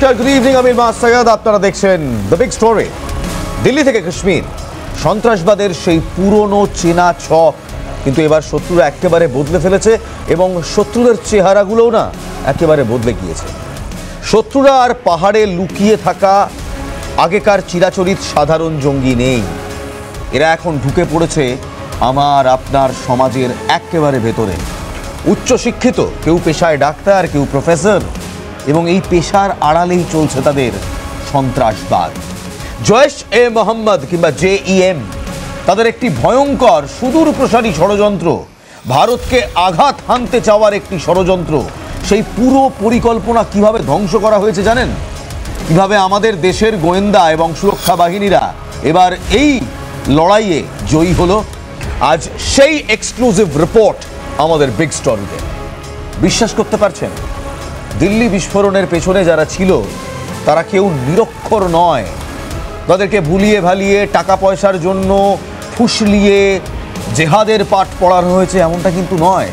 নমস্কার, good evening. আমি সৈয়দ, আপনারা দেখছেন দ্য বিগ স্টোরি। দিল্লি থেকে কাশ্মীর, সন্ত্রাসবাদের সেই পুরনো চেনা ছক কিন্তু এবার শত্রুরা একেবারে বদলে ফেলেছে এবং শত্রুদের চেহারাগুলোও না একেবারে বদলে গিয়েছে। শত্রুরা আর পাহাড়ে লুকিয়ে থাকা আগেকার চিরাচরিত সাধারণ জঙ্গি নেই। এরা এখন ঢুকে পড়েছে আমার আপনার সমাজের একেবারে ভেতরে। উচ্চশিক্ষিত, কেউ পেশায় ডাক্তার, কেউ প্রফেসর, এবং এই পেশার আড়ালেই চলছে তাদের সন্ত্রাসবাদ। জৈশ-এ মোহাম্মদ কিংবা JEM তাদের একটি ভয়ঙ্কর সুদূর প্রসারী ষড়যন্ত্র, ভারতকে আঘাত হানতে চাওয়ার একটি ষড়যন্ত্র। সেই পুরো পরিকল্পনা কিভাবে ধ্বংস করা হয়েছে জানেন? কিভাবে আমাদের দেশের গোয়েন্দা এবং সুরক্ষা বাহিনীরা এবার এই লড়াইয়ে জয়ী হলো, আজ সেই এক্সক্লুসিভ রিপোর্ট আমাদের বিগ স্টোরিতে। বিশ্বাস করতে পারছেন? দিল্লি বিস্ফোরণের পেছনে যারা ছিল তারা কেউ নিরক্ষর নয়। তাদেরকে ভুলিয়ে ভালিয়ে টাকা পয়সার জন্য ফুসলিয়ে জেহাদের পাঠ পড়ানো হয়েছে এমনটা কিন্তু নয়।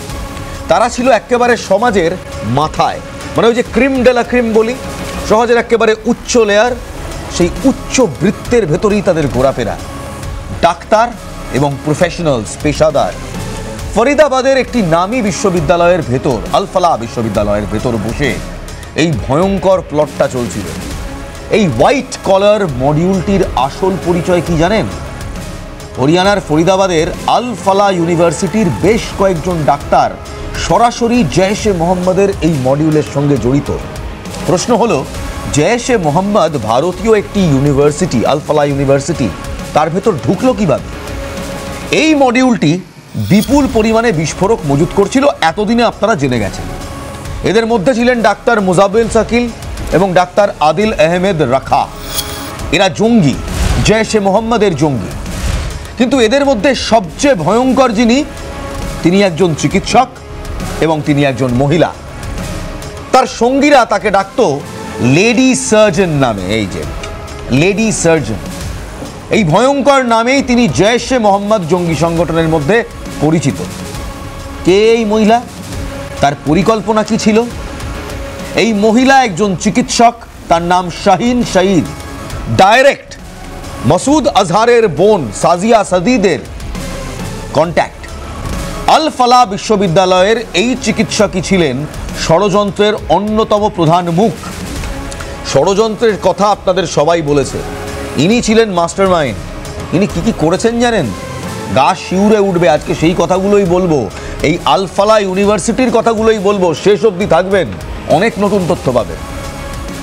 তারা ছিল একেবারে সমাজের মাথায়, মানে ওই যে ক্রিম ডেলা ক্রিম বলি, সমাজের একেবারে উচ্চ লেয়ার, সেই উচ্চ বৃত্তের ভেতরেই তাদের ঘোরাফেরা। ডাক্তার এবং প্রফেশনালস, পেশাদার। ফরিদাবাদের একটি নামী বিশ্ববিদ্যালয়ের ভেতর, আল ফালাহ বিশ্ববিদ্যালয়ের ভেতর বসে এই ভয়ঙ্কর প্লটটা চলছিল। এই হোয়াইট কলার মডিউলটির আসল পরিচয় কি জানেন? হরিয়ানার ফরিদাবাদের আল ফালাহ ইউনিভার্সিটির বেশ কয়েকজন ডাক্তার সরাসরি জৈশ-এ মোহাম্মদের এই মডিউলের সঙ্গে জড়িত। প্রশ্ন হলো, জৈশ-এ মোহাম্মদ ভারতীয় একটি ইউনিভার্সিটি, আল ফালাহ ইউনিভার্সিটি, তার ভেতর ঢুকলো কিভাবে? এই মডিউলটি বিপুল পরিমাণে বিস্ফোরক মজুত করছিল, এতদিনে আপনারা জেনে গেছেন। এদের মধ্যে ছিলেন ডাক্তার মুজাবিল শাকিল এবং ডাক্তার আদিল আহমেদ রাখা। এরা জঙ্গি, জৈশ-এ মোহাম্মদের জঙ্গি। কিন্তু এদের মধ্যে সবচেয়ে ভয়ঙ্কর যিনি, তিনি একজন চিকিৎসক এবং তিনি একজন মহিলা। তার সঙ্গীরা তাকে ডাকতো লেডি সার্জন নামে। এই যে লেডি সার্জন, এই ভয়ঙ্কর নামেই তিনি জৈশ-এ মোহাম্মদ জঙ্গি সংগঠনের মধ্যে পরিচিত। কে এই মহিলা? তার পরিকল্পনা কি ছিল? এই মহিলা একজন চিকিৎসক, তার নাম শাহিন শহীদ। ডাইরেক্ট মাসুদ আজহারের বোন সাজিয়া সাদিদের কন্ট্যাক্ট। আল ফালাহ বিশ্ববিদ্যালয়ের এই চিকিৎসকই ছিলেন ষড়যন্ত্রের অন্যতম প্রধান মুখ। ষড়যন্ত্রের কথা আপনাদের সবাই বলেছে। ইনি ছিলেন মাস্টার মাইন্ড। ইনি কি কি করেছেন জানেন? গা শিউরে উঠবে। আজকে সেই কথাগুলোই বলবো, এই আল ফালাহ ইউনিভার্সিটির কথাগুলোই বলবো। শেষ অবধি থাকবেন, অনেক নতুন তথ্য পাবেন।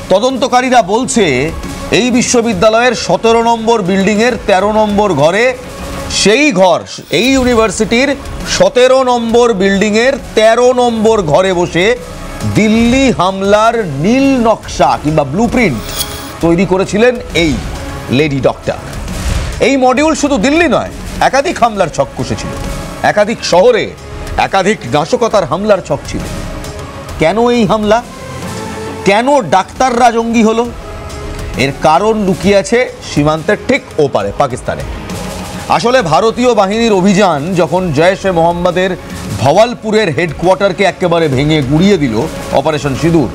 তদন্তকারীরা বলছে এই বিশ্ববিদ্যালয়ের 17 নম্বর বিল্ডিংয়ের 13 নম্বর ঘরে, সেই ঘর, এই ইউনিভার্সিটির 17 নম্বর বিল্ডিংয়ের 13 নম্বর ঘরে বসে দিল্লি হামলার নীল নকশা কিংবা ব্লুপ্রিন্ট তৈরি করেছিলেন এই লেডি ডক্টর। এই মডিউল শুধু দিল্লি নয়, একাধিক হামলার ছক কষেছিল। একাধিক শহরে একাধিক নাশকতার হামলার ছক ছিল। কেন এই হামলা? কেন ডাক্তাররা জঙ্গি হলো? এর কারণ লুকিয়ে আছে সীমান্তের ঠিক ওপারে, পাকিস্তানে। আসলে ভারতীয় বাহিনীর অভিযান যখন জৈশ-এ মোহাম্মদের ভওয়ালপুরের হেডকোয়ার্টারকে একেবারে ভেঙে গুড়িয়ে দিল, অপারেশন সিঁদুর,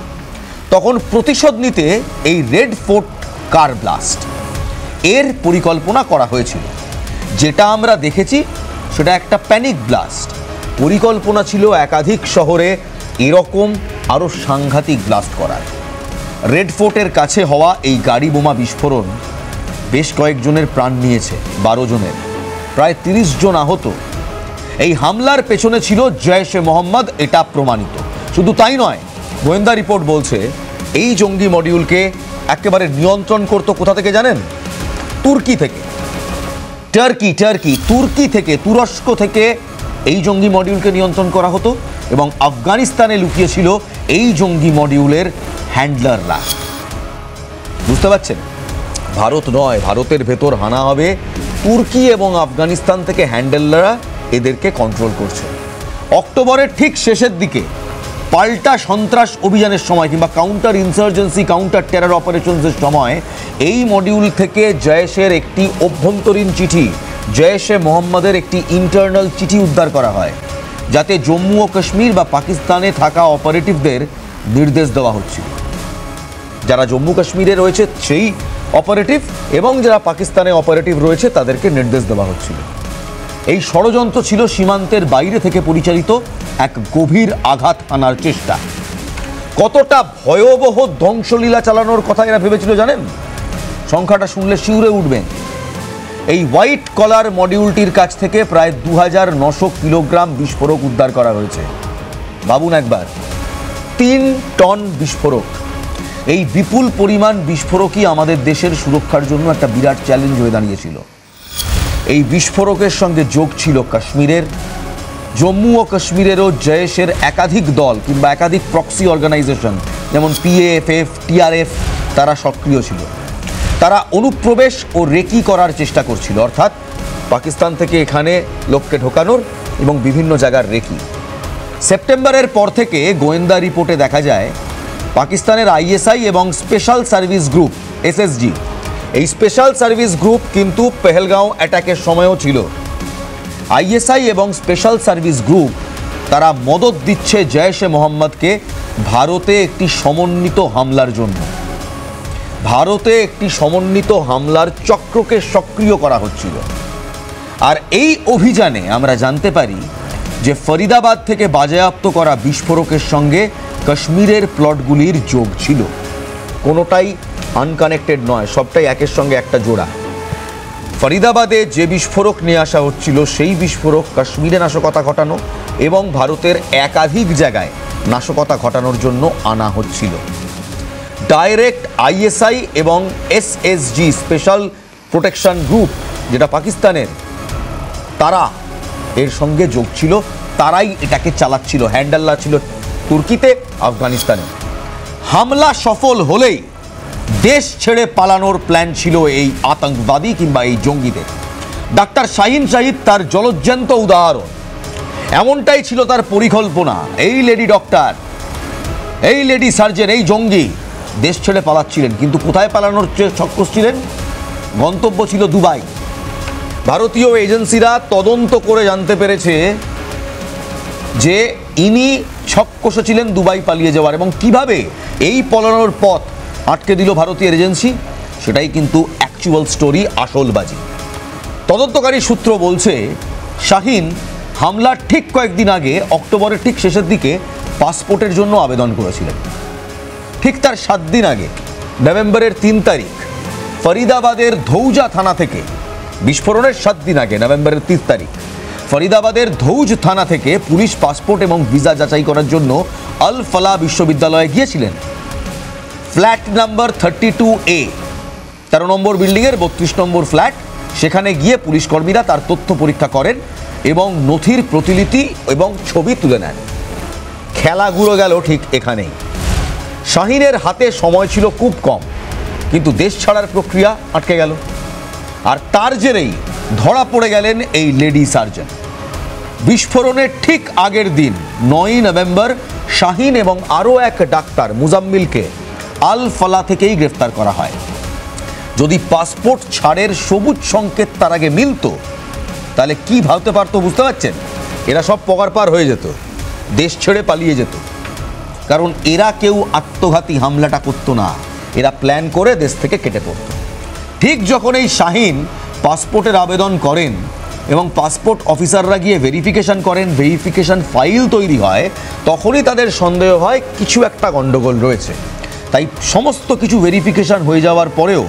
তখন প্রতিশোধ নিতে এই রেড ফোর্ট কার ব্লাস্ট এর পরিকল্পনা করা হয়েছিল। যেটা আমরা দেখেছি সেটা একটা প্যানিক ব্লাস্ট। পরিকল্পনা ছিল একাধিক শহরে এরকম আরও সাংঘাতিক ব্লাস্ট করার। রেড ফোর্টের কাছে হওয়া এই গাড়ি বোমা বিস্ফোরণ বেশ কয়েকজনের প্রাণ নিয়েছে, 12 জনের, প্রায় 30 জন আহত। এই হামলার পেছনে ছিল জৈশ-এ মোহাম্মদ, এটা প্রমাণিত। শুধু তাই নয়, গোয়েন্দা রিপোর্ট বলছে এই জঙ্গি মডিউলকে একেবারে নিয়ন্ত্রণ করতো কোথা থেকে জানেন? তুর্কি থেকে। তুর্কি থেকে, তুরস্ক থেকে এই জঙ্গি মডিউলকে নিয়ন্ত্রণ করা হতো এবং আফগানিস্তানে লুকিয়েছিল এই জঙ্গি মডিউলের হ্যান্ডলাররা। বুঝতে পারছেন? ভারত নয়, ভারতের ভেতর হানা হবে, তুর্কি এবং আফগানিস্তান থেকে হ্যান্ডলাররা এদেরকে কন্ট্রোল করছে। অক্টোবরের ঠিক শেষের দিকে পাল্টা সন্ত্রাস অভিযানের সময় কিংবা কাউন্টার ইনসার্জেন্সি, কাউন্টার টেরর অপারেশনসের সময় এই মডিউল থেকে জৈশের একটি অভ্যন্তরীণ চিঠি, জৈশ-এ মোহাম্মদের একটি ইন্টারনাল চিঠি উদ্ধার করা হয়, যাতে জম্মু ও কাশ্মীর বা পাকিস্তানে থাকা অপারেটিভদের নির্দেশ দেওয়া হচ্ছিল। যারা জম্মু কাশ্মীরে রয়েছে সেই অপারেটিভ এবং যারা পাকিস্তানে অপারেটিভ রয়েছে তাদেরকে নির্দেশ দেওয়া হচ্ছিল। এই ষড়যন্ত্র ছিল সীমান্তের বাইরে থেকে পরিচালিত এক গভীর আঘাত আনার চেষ্টা। কতটা ভয়াবহ ধ্বংসলীলা চালানোর কথা এরা ভেবেছিল জানেন? সংখ্যাটা শুনলে শিউরে উঠবেন। এই হোয়াইট কলার মডিউলটির কাছ থেকে প্রায় 2900 কিলোগ্রাম বিস্ফোরক উদ্ধার করা হয়েছে। ভাবুন একবার, 3 টন বিস্ফোরক। এই বিপুল পরিমাণ বিস্ফোরকই আমাদের দেশের সুরক্ষার জন্য একটা বিরাট চ্যালেঞ্জ হয়ে দাঁড়িয়েছিল। এই বিস্ফোরকের সঙ্গে যোগ ছিল কাশ্মীরের, জম্মু ও কাশ্মীরেরও জয়েশের একাধিক দল কিংবা একাধিক প্রক্সি অর্গানাইজেশন, যেমন PAFF, TRF, তারা সক্রিয় ছিল। তারা অনুপ্রবেশ ও রেকি করার চেষ্টা করছিল, অর্থাৎ পাকিস্তান থেকে এখানে লোককে ঢোকানোর এবং বিভিন্ন জায়গার রেকি। সেপ্টেম্বরের পর থেকে গোয়েন্দা রিপোর্টে দেখা যায় পাকিস্তানের ISI এবং স্পেশাল সার্ভিস গ্রুপ SSG, এই স্পেশাল সার্ভিস গ্রুপ কিন্তু পেহেলগাঁও অ্যাটাকের সময়ও ছিল। ISI এবং স্পেশাল সার্ভিস গ্রুপ তারা মদত দিচ্ছে জয়েশে মোহাম্মদকে ভারতে একটি সমন্বিত হামলার জন্য। ভারতে একটি সমন্বিত হামলার চক্রকে সক্রিয় করা হচ্ছিল। আর এই অভিযানে আমরা জানতে পারি যে ফরিদাবাদ থেকে বাজেয়াপ্ত করা বিস্ফোরকের সঙ্গে কাশ্মীরের প্লটগুলির যোগ ছিল। কোনোটাই আনকানেক্টেড নয়, সবটাই একের সঙ্গে একটা জোড়া। ফরিদাবাদে যে বিস্ফোরক নিয়ে আসা হচ্ছিল সেই বিস্ফোরক কাশ্মীরে নাশকতা ঘটানো এবং ভারতের একাধিক জায়গায় নাশকতা ঘটানোর জন্য আনা হচ্ছিল। ডাইরেক্ট ISI এবং SSG স্পেশাল প্রোটেকশন গ্রুপ, যেটা পাকিস্তানের, তারা এর সঙ্গে যোগ ছিল। তারাই এটাকে চালাচ্ছিল। হ্যান্ডাল্লা ছিল তুর্কিতে, আফগানিস্তানে। হামলা সফল হলেই দেশ ছেড়ে পালানোর প্ল্যান ছিল এই আতঙ্কবাদী কিংবা এই জঙ্গিদের। ডাক্তার শাহিন শাহিদ তার জলজ্জান্ত উদাহরণ। এমনটাই ছিল তার পরিকল্পনা। এই লেডি ডক্টর, এই লেডি সার্জন, এই জঙ্গি দেশ ছেড়ে পালাচ্ছিলেন, কিন্তু কোথায় পালানোর ছক্কস ছিলেন? গন্তব্য ছিল দুবাই। ভারতীয় এজেন্সিরা তদন্ত করে জানতে পেরেছে যে ইনি ছক্কসে ছিলেন দুবাই পালিয়ে যাওয়ার। এবং কিভাবে এই পলানোর পথ আটকে দিল ভারতীয় এজেন্সি, সেটাই কিন্তু অ্যাকচুয়াল স্টোরি, আসলবাজি। তদন্তকারী সূত্র বলছে শাহিন হামলার ঠিক কয়েকদিন আগে, অক্টোবরের ঠিক শেষের দিকে পাসপোর্টের জন্য আবেদন করেছিলেন। ঠিক তার 7 দিন আগে, নভেম্বরের 3 তারিখ, ফরিদাবাদের ধৌজা থানা থেকে, বিস্ফোরণের 7 দিন আগে নভেম্বরের 30 তারিখ, ফরিদাবাদের ধৌজ থানা থেকে পুলিশ পাসপোর্ট এবং ভিসা যাচাই করার জন্য আল ফালাহ বিশ্ববিদ্যালয়ে গিয়েছিলেন। ফ্ল্যাট নাম্বার 32A, 13 নম্বর বিল্ডিংয়ের 32 নম্বর ফ্ল্যাট। সেখানে গিয়ে পুলিশ কর্মীরা তার তথ্য পরীক্ষা করেন এবং নথির প্রতিলিপি এবং ছবি তুলে নেন। খেলাগুলো গেল ঠিক এখানেই। শাহিনের হাতে সময় ছিল খুব কম, কিন্তু দেশ ছাড়ার প্রক্রিয়া আটকে গেল। আর তার জেরেই ধরা পড়ে গেলেন এই লেডি সার্জন। বিস্ফোরণের ঠিক আগের দিন 9 নভেম্বর শাহিন এবং আরও এক ডাক্তার মুজাম্মিলকে আল ফালাহ থেকেই গ্রেফতার করা হয়। যদি পাসপোর্ট ছাড়ের সবুজ সংকেত তার আগে মিলত, তাহলে কি ভাবতে পারতো বুঝতে পারছেন? এরা সব পগার পার হয়ে যেত, দেশ ছেড়ে পালিয়ে যেত। কারণ এরা কেউ আত্মঘাতী হামলাটা করতো না, এরা প্ল্যান করে দেশ থেকে কেটে পড়ত। ঠিক যখন এই শাহিন পাসপোর্টের আবেদন করেন এবং পাসপোর্ট অফিসাররা গিয়ে ভেরিফিকেশন করেন, ভেরিফিকেশন ফাইল তৈরি হয়, তখনই তাদের সন্দেহ হয় কিছু একটা গণ্ডগোল রয়েছে। তাই সমস্ত কিছু ভেরিফিকেশন হয়ে যাওয়ার পরেও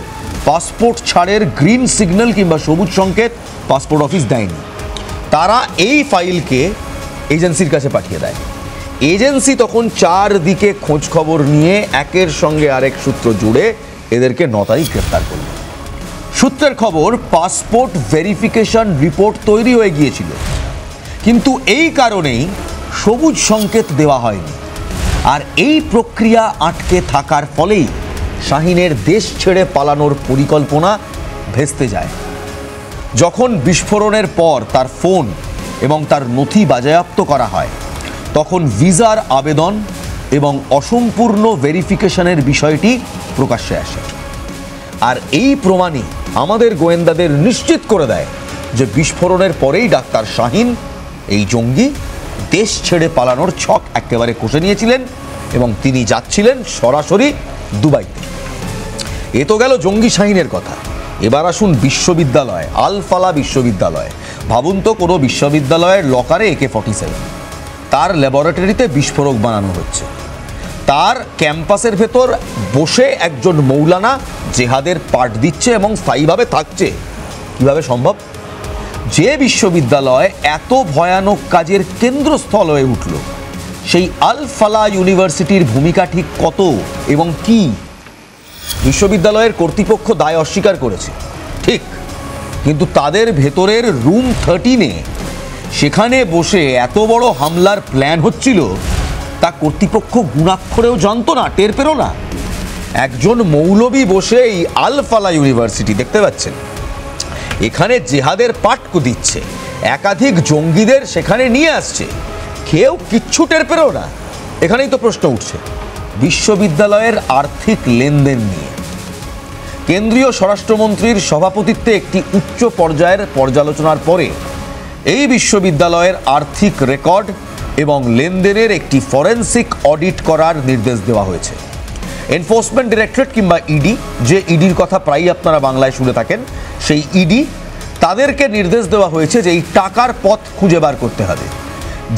পাসপোর্ট ছাড়ের গ্রিন সিগন্যাল কিংবা সবুজ সংকেত পাসপোর্ট অফিস দেয়নি। তারা এই ফাইলকে এজেন্সির কাছে পাঠিয়ে দেয়। এজেন্সি তখন চারদিকে খোঁজ খবর নিয়ে একের সঙ্গে আরেক সূত্র জুড়ে এদেরকে 9 তারিখ গ্রেফতার করল। সূত্রের খবর, পাসপোর্ট ভেরিফিকেশন রিপোর্ট তৈরি হয়ে গিয়েছিল, কিন্তু এই কারণেই সবুজ সংকেত দেওয়া হয়নি। আর এই প্রক্রিয়া আটকে থাকার ফলেই শাহিনের দেশ ছেড়ে পালানোর পরিকল্পনা ভেস্তে যায়। যখন বিস্ফোরণের পর তার ফোন এবং তার নথি বাজেয়াপ্ত করা হয়, তখন ভিসার আবেদন এবং অসম্পূর্ণ ভেরিফিকেশনের বিষয়টি প্রকাশ্যে আসে। আর এই প্রমাণই আমাদের গোয়েন্দাদের নিশ্চিত করে দেয় যে বিস্ফোরণের পরেই ডাক্তার শাহিন, এই জঙ্গি, দেশ ছেড়ে পালানোর ছক একেবারে কষে নিয়েছিলেন এবং তিনি যাচ্ছিলেন সরাসরি দুবাইতে। এ তো গেল জঙ্গি শাহিনের কথা। এবার আসুন বিশ্ববিদ্যালয়, আল ফালা বিশ্ববিদ্যালয়। ভাবুন তো, কোনো বিশ্ববিদ্যালয়ের লকারে AK-47, তার ল্যাবরেটরিতে বিস্ফোরক বানানো হচ্ছে, তার ক্যাম্পাসের ভেতর বসে একজন মৌলানা জেহাদের পাঠ দিচ্ছে এবং স্থায়ীভাবে থাকছে। কিভাবে সম্ভব? যে বিশ্ববিদ্যালয় এত ভয়ানক কাজের কেন্দ্রস্থল হয়ে উঠল, সেই আল ফালা ইউনিভার্সিটির ভূমিকা ঠিক কত এবং কি? বিশ্ববিদ্যালয়ের কর্তৃপক্ষ দায় অস্বীকার করেছে, ঠিক, কিন্তু তাদের ভেতরের রুম 13-এ সেখানে বসে এত বড় হামলার প্ল্যান হচ্ছিল, তা কর্তৃপক্ষ গুণাক্ষরেও জানতো না, টের পেল না। একজন মৌলবি বসে এই আল ফালা ইউনিভার্সিটি, দেখতে পাচ্ছেন, এখানে জেহাদের পাঠ দিচ্ছে, একাধিক জঙ্গিদের সেখানে নিয়ে আসছে, কেউ কিচ্ছু টের পেল না। এখানেই তো প্রশ্ন উঠছে বিশ্ববিদ্যালয়ের আর্থিক লেনদেন নিয়ে। কেন্দ্রীয় স্বরাষ্ট্রমন্ত্রীর সভাপতিত্বে একটি উচ্চ পর্যায়ের পর্যালোচনার পরে এই বিশ্ববিদ্যালয়ের আর্থিক রেকর্ড এবং লেনদেনের একটি ফরেনসিক অডিট করার নির্দেশ দেওয়া হয়েছে। এনফোর্সমেন্ট ডিরেক্টরেট কিংবা ইডি, যে ইডির কথা প্রায়ই আপনারা বাংলায় শুনে থাকেন, সেই ইডি, তাদেরকে নির্দেশ দেওয়া হয়েছে যে এই টাকার পথ খুঁজে বার করতে হবে,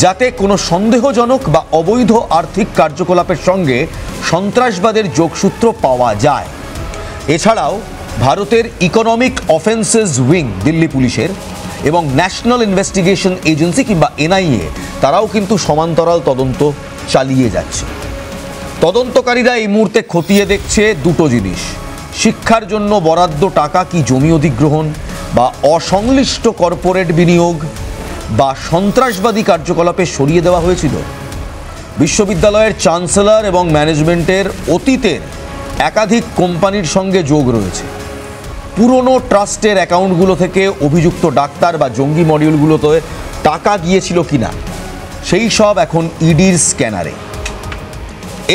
যাতে কোনো সন্দেহজনক বা অবৈধ আর্থিক কার্যকলাপের সঙ্গে সন্ত্রাসবাদের যোগসূত্র পাওয়া যায়। এছাড়াও ভারতের ইকোনমিক অফেন্সেস উইং দিল্লি পুলিশের এবং ন্যাশনাল ইনভেস্টিগেশন এজেন্সি কিংবা এনআইএ, তারাও কিন্তু সমান্তরাল তদন্ত চালিয়ে যাচ্ছে। তদন্তকারীরা এই মুহূর্তে খতিয়ে দেখছে দুটো জিনিস: শিক্ষার জন্য বরাদ্দ টাকা কি জমি অধিগ্রহণ বা অসংশ্লিষ্ট কর্পোরেট বিনিয়োগ বা সন্ত্রাসবাদী কার্যকলাপে সরিয়ে দেওয়া হয়েছিল। বিশ্ববিদ্যালয়ের চ্যান্সেলর এবং ম্যানেজমেন্টের অতীতের একাধিক কোম্পানির সঙ্গে যোগ রয়েছে। পুরনো ট্রাস্টের অ্যাকাউন্টগুলো থেকে অভিযুক্ত ডাক্তার বা জঙ্গি মডিউলগুলোতে টাকা গিয়েছিল কিনা, সেই সব এখন ইডির স্ক্যানারে।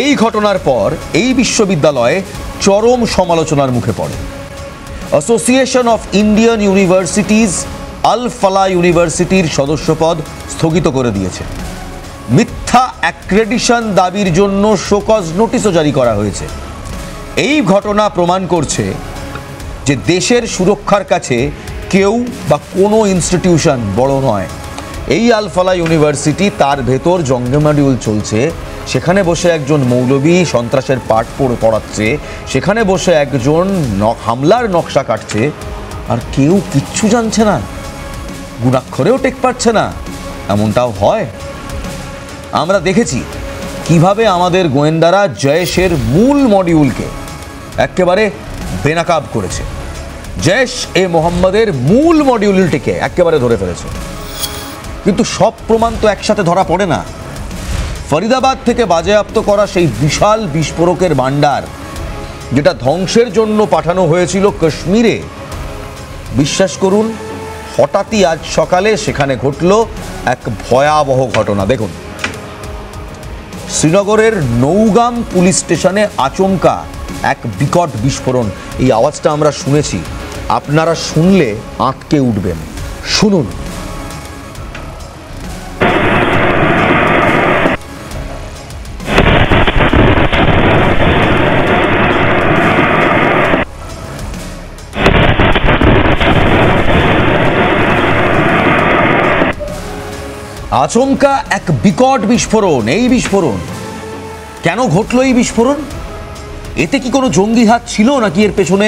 এই ঘটনার পর এই বিশ্ববিদ্যালয়ে চরম সমালোচনার মুখে পড়ে। অ্যাসোসিয়েশন অফ ইন্ডিয়ান ইউনিভার্সিটিজ আল ফালা ইউনিভার্সিটির সদস্যপদ স্থগিত করে দিয়েছে। মিথ্যা অ্যাক্রেডিশন দাবির জন্য শোকজ নোটিশও জারি করা হয়েছে। এই ঘটনা প্রমাণ করছে যে দেশের সুরক্ষার কাছে কেউ বা কোনো ইনস্টিটিউশন বড় নয়। এই আল ফালা ইউনিভার্সিটি, তার ভেতর জঙ্গি মডিউল চলছে, সেখানে বসে একজন মৌলবি সন্ত্রাসের পাঠ পড়াচ্ছে, সেখানে বসে একজন হামলার নকশা কাটছে, আর কেউ কিচ্ছু জানছে না, গুণাক্ষরেও টেক পাচ্ছে না। এমনটাও হয়। আমরা দেখেছি কিভাবে আমাদের গোয়েন্দারা জয়েশের মূল মডিউলকে একেবারে বেনাকাব করেছে। জৈশ এ মোহাম্মদের মূল মডিউলটিকে একেবারে ধরে ফেলেছে। কিন্তু সব প্রমাণ তো একসাথে ধরা পড়ে না। ফরিদাবাদ থেকে বাজেয়াপ্ত করা সেই বিশাল বিস্ফোরকের ভান্ডার, যেটা ধ্বংসের জন্য পাঠানো হয়েছিল কাশ্মীরে, বিশ্বাস করুন, হঠাৎই আজ সকালে সেখানে ঘটল এক ভয়াবহ ঘটনা। দেখুন, শ্রীনগরের নৌগাম পুলিশ স্টেশনে আচমকা এক বিকট বিস্ফোরণ। এই আওয়াজটা আমরা শুনেছি, আপনারা শুনলে আঁতকে উঠবেন। শুনুন। আচমকা এক বিকট বিস্ফোরণ। এই বিস্ফোরণ কেন ঘটলো? এই বিস্ফোরণ, এতে কি কোনো জঙ্গি হাত ছিল, নাকি এর পেছনে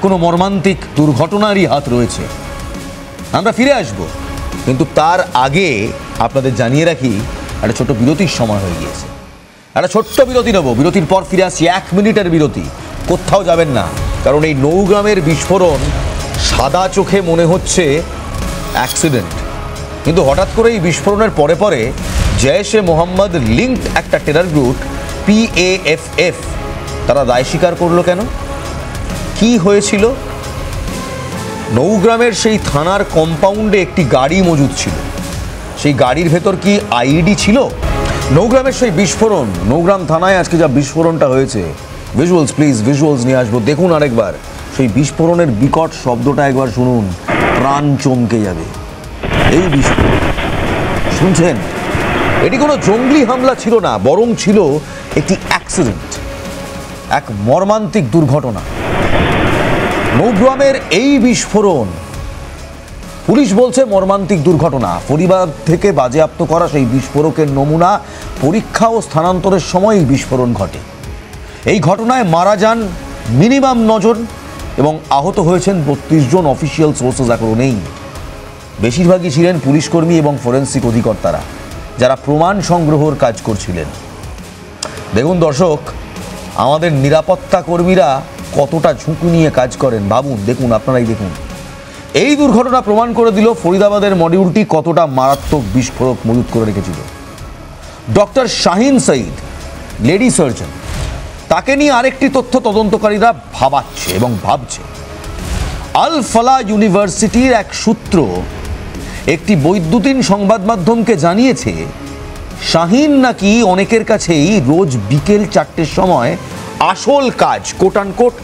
কোনো মর্মান্তিক দুর্ঘটনারই হাত রয়েছে? আমরা ফিরে আসব, কিন্তু তার আগে আপনাদের জানিয়ে রাখি, একটা ছোট্ট বিরতির সময় হয়ে গিয়েছে। একটা ছোট্ট বিরতি নেব, বিরতির পর ফিরে আসছি। 1 মিনিটের বিরতি, কোথাও যাবেন না, কারণ এই নৌগ্রামের বিস্ফোরণ সাদা চোখে মনে হচ্ছে অ্যাক্সিডেন্ট, কিন্তু হঠাৎ করে এই বিস্ফোরণের পরে পরে জৈশ এ মোহাম্মদ লিঙ্কড একটা টেরর গ্রুপ PAFF, তারা দায় স্বীকার করলো কেন? কি হয়েছিল? নৌগ্রামের সেই থানার কম্পাউন্ডে একটি গাড়ি মজুদ ছিল। সেই গাড়ির ভেতর কি আইডি ছিল? নৌগ্রামের সেই বিস্ফোরণ, নৌগ্রাম থানায় আজকে যা বিস্ফোরণটা হয়েছে, ভিজুয়ালস প্লিজ, ভিজুয়ালস নিয়ে আসবো, দেখুন আরেকবার। সেই বিস্ফোরণের বিকট শব্দটা একবার শুনুন, প্রাণ চমকে যাবে। এই বিস্ফোরণ শুনছেন, এটি কোনো জঙ্গলি হামলা ছিল না, বরং ছিল একটি অ্যাক্সিডেন্ট, এক মর্মান্তিক দুর্ঘটনা। নৌগ্রামের এই বিস্ফোরণ, পুলিশ বলছে মর্মান্তিক দুর্ঘটনা। পরিবার থেকে বাজেয়াপ্ত করা সেই বিস্ফোরকের নমুনা পরীক্ষা ও স্থানান্তরের সময় এই বিস্ফোরণ ঘটে। এই ঘটনায় মারা যান মিনিমাম 9 জন এবং আহত হয়েছেন 32 জন। অফিসিয়াল সোর্সেস এখনো নেই। বেশিরভাগই ছিলেন পুলিশকর্মী এবং ফরেন্সিক অধিকর্তারা, যারা প্রমাণ সংগ্রহের কাজ করছিলেন। দেখুন দর্শক, আমাদের নিরাপত্তা কর্মীরা কতটা ঝুঁকি নিয়ে কাজ করেন ভাবুন, দেখুন, আপনারাই দেখুন। এই দুর্ঘটনা প্রমাণ করে দিল ফরিদাবাদের মডিউলটি কতটা মারাত্মক বিস্ফোরক মজুত করে রেখেছিল। ডক্টর শাহিন সঈদ, লেডি সার্জন, তাকে নিয়ে আরেকটি তথ্য তদন্তকারীরা ভাবাচ্ছে এবং ভাবছে। আল ফালাহ ইউনিভার্সিটির এক সূত্র একটি বৈদ্যুতিন সংবাদ মাধ্যমকে জানিয়েছে, শাহিন নাকি অনেকের কাছেই রোজ বিকেল 4টের সময় আসল কাজ, কোট আনকোট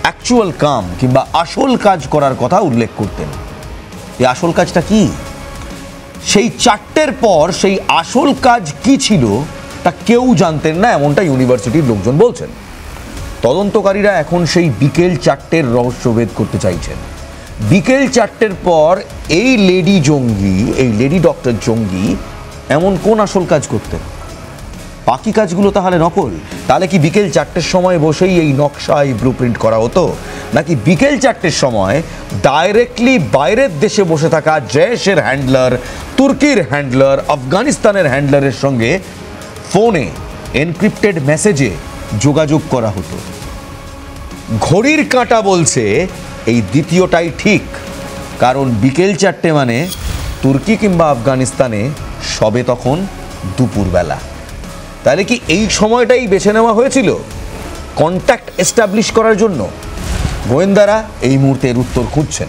অ্যাকচুয়াল কাম কিংবা আসল কাজ করার কথা উল্লেখ করতেন। এই আসল কাজটা কি? সেই 4টের পর সেই আসল কাজ কি ছিল তা কেউ জানতেন না, এমনটা ইউনিভার্সিটির লোকজন বলছেন। তদন্তকারীরা এখন সেই বিকেল 4টের রহস্যভেদ করতে চাইছেন। বিকেল 4টের পর এই লেডি জঙ্গি, এই লেডি ডক্টর জঙ্গি এমন কোন আসল কাজ করতেন? বাকি কাজগুলো তাহলে নকল। তাহলে কি বিকেল 4টের সময় বসেই এই নকশা, এই ব্লুপ্রিন্ট করা হতো, নাকি বিকেল 4টের সময় ডাইরেক্টলি বাইরের দেশে বসে থাকা জয়েশের হ্যান্ডলার, তুর্কির হ্যান্ডলার, আফগানিস্তানের হ্যান্ডলারের সঙ্গে ফোনে এনক্রিপ্টেড মেসেজে যোগাযোগ করা হতো? ঘড়ির কাঁটা বলছে এই দ্বিতীয়টাই ঠিক, কারণ বিকেল 4টে মানে তুর্কি কিংবা আফগানিস্তানে সবে তখন দুপুরবেলা। তাহলে কি এই সময়টাই বেছে নেওয়া হয়েছিল কন্ট্যাক্ট এস্টাবলিশ করার জন্য? গোয়েন্দারা এই মুহূর্তে এর উত্তর খুঁজছেন।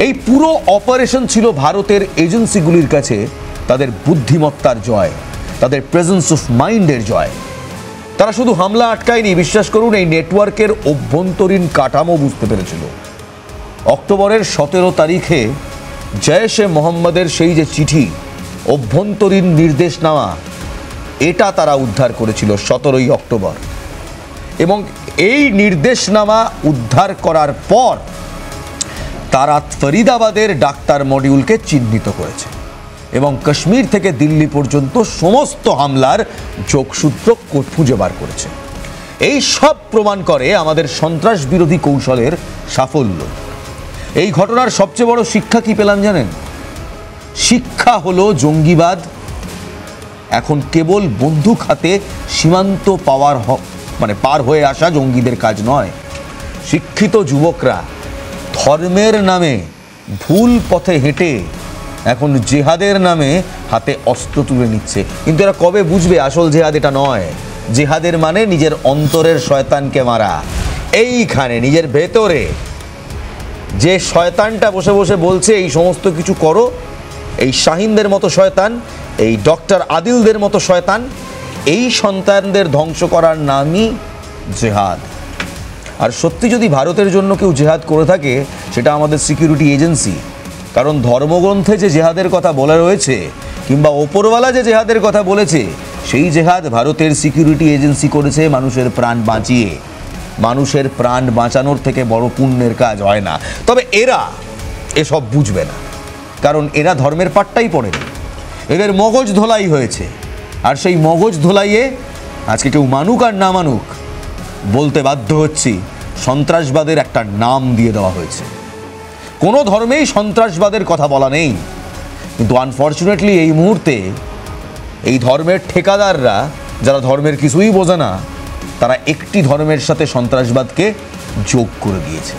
এই পুরো অপারেশন ছিল ভারতের এজেন্সিগুলির কাছে তাদের বুদ্ধিমত্তার জয়, তাদের প্রেজেন্স অফ মাইন্ডের জয়। তারা শুধু হামলা আটকায়নি, বিশ্বাস করুন, এই নেটওয়ার্কের অভ্যন্তরীণ কাঠামো বুঝতে পেরেছিল। অক্টোবরের 17 তারিখে জয়েশে মোহাম্মদের সেই যে চিঠি, অভ্যন্তরীণ নির্দেশনামা, এটা তারা উদ্ধার করেছিল 17ই অক্টোবর। এবং এই নির্দেশনামা উদ্ধার করার পর তারা ফরিদাবাদের ডাক্তার মডিউলকে চিহ্নিত করেছে এবং কাশ্মীর থেকে দিল্লি পর্যন্ত সমস্ত হামলার যোগসূত্র খুঁজে বার করেছে। এই সব প্রমাণ করে আমাদের সন্ত্রাস বিরোধী কৌশলের সাফল্য। এই ঘটনার সবচেয়ে বড় শিক্ষা কি পেলাম জানেন? শিক্ষা হলো জঙ্গিবাদ এখন কেবল বন্দুক হাতে সীমান্ত পার হয়ে আসা জঙ্গিদের কাজ নয়। শিক্ষিত যুবকরা ধর্মের নামে ভুল পথে হেঁটে এখন জেহাদের নামে হাতে অস্ত্র তুলে নিচ্ছে। কিন্তু এরা কবে বুঝবে আসল জেহাদ এটা নয়? জেহাদের মানে নিজের অন্তরের শয়তানকে মারা। এইখানে নিজের ভেতরে যে শয়তানটা বসে বসে বলছে এই সমস্ত কিছু করো, এই শাহিনদের মতো শয়তান, এই ডক্টর আদিলদের মতো শয়তান, এই সন্তানদের ধ্বংস করার নামই জেহাদ। আর সত্যি যদি ভারতের জন্য কেউ জেহাদ করে থাকে সেটা আমাদের সিকিউরিটি এজেন্সি। কারণ ধর্মগ্রন্থে যে জেহাদের কথা বলা রয়েছে কিংবা ওপরওয়ালা যে জেহাদের কথা বলেছে, সেই জেহাদ ভারতের সিকিউরিটি এজেন্সি করেছে মানুষের প্রাণ বাঁচিয়ে। মানুষের প্রাণ বাঁচানোর থেকে বড় পুণ্যের কাজ হয় না। তবে এরা এসব বুঝবে না, কারণ এরা ধর্মের পাট্টাই পড়েনি। এদের মগজ ধোলাই হয়েছে, আর সেই মগজ ধোলাইয়ে আজকে কেউ মানুক আর না মানুক বলতে বাধ্য হচ্ছি, সন্ত্রাসবাদের একটা নাম দিয়ে দেওয়া হয়েছে। কোনো ধর্মেই সন্ত্রাসবাদের কথা বলা নেই, কিন্তু আনফর্চুনেটলি এই মুহূর্তে এই ধর্মের ঠিকাদাররা, যারা ধর্মের কিছুই বোঝে না, তারা একটি ধর্মের সাথে সন্ত্রাসবাদকে যোগ করে দিয়েছে।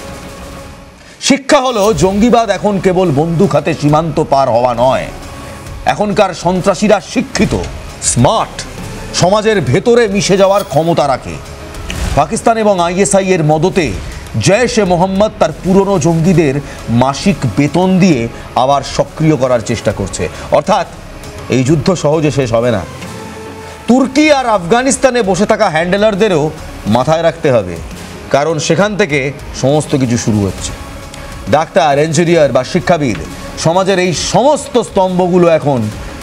শিক্ষা হলো জঙ্গিবাদ এখন কেবল বন্দুক হাতে সীমান্ত পার হওয়া নয়। এখনকার সন্ত্রাসীরা শিক্ষিত, স্মার্ট, সমাজের ভেতরে মিশে যাওয়ার ক্ষমতা রাখে। পাকিস্তান এবং আইএসআই এর মদতে জয়েশে মোহাম্মদ তার পুরনো জঙ্গিদের মাসিক বেতন দিয়ে আবার সক্রিয় করার চেষ্টা করছে। অর্থাৎ এই যুদ্ধ সহজে শেষ হবে না। তুর্কি আর আফগানিস্তানে বসে থাকা হ্যান্ডেলারদেরও মাথায় রাখতে হবে, কারণ সেখান থেকে সমস্ত কিছু শুরু হচ্ছে। ডাক্তার, ইঞ্জিনিয়ার বা শিক্ষাবিদ, সমাজের এই সমস্ত স্তম্ভগুলো এখন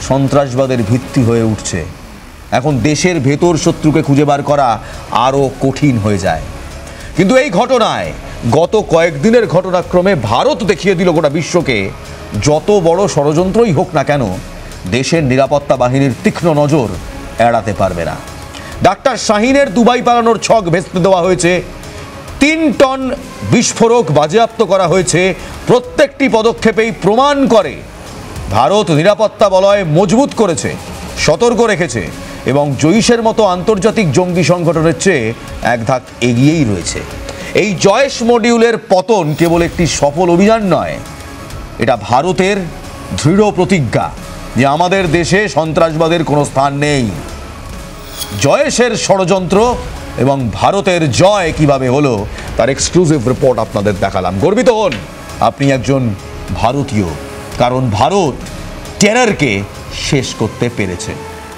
সন্ত্রাসবাদের ভিত্তি হয়ে উঠছে। এখন দেশের ভেতর শত্রুকে খুঁজে বার করা আরও কঠিন হয়ে যায়। কিন্তু এই ঘটনায় গত কয়েকদিনের ঘটনাক্রমে ভারত দেখিয়ে দিল গোটা বিশ্বকে, যত বড় ষড়যন্ত্রই হোক না কেন দেশের নিরাপত্তা বাহিনীর তীক্ষ্ণ নজর এড়াতে পারবে না। ডাক্তার শাহিনের দুবাই পালানোর ছক ভেস্তে দেওয়া হয়েছে, 3 টন বিস্ফোরক বাজেয়াপ্ত করা হয়েছে। প্রত্যেকটি পদক্ষেপেই প্রমাণ করে ভারত নিরাপত্তা বলয় মজবুত করেছে, সতর্ক রেখেছে এবং জৈশের মতো আন্তর্জাতিক জঙ্গি সংগঠনের চেয়ে এক ধাপ এগিয়েই রয়েছে। এই জয়েশ মডিউলের পতন কেবল একটি সফল অভিযান নয়, এটা ভারতের দৃঢ় প্রতিজ্ঞা যে আমাদের দেশে সন্ত্রাসবাদের কোনো স্থান নেই। জয়েশের ষড়যন্ত্র এবং ভারতের জয় কিভাবে হলো তার এক্সক্লুসিভ রিপোর্ট আপনাদের দেখালাম। গর্বিত হন আপনি একজন ভারতীয়, কারণ ভারত টেররকে শেষ করতে পেরেছে।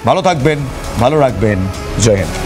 ভালো থাকবেন, ভালো রাখবেন। জয় হিন্দ।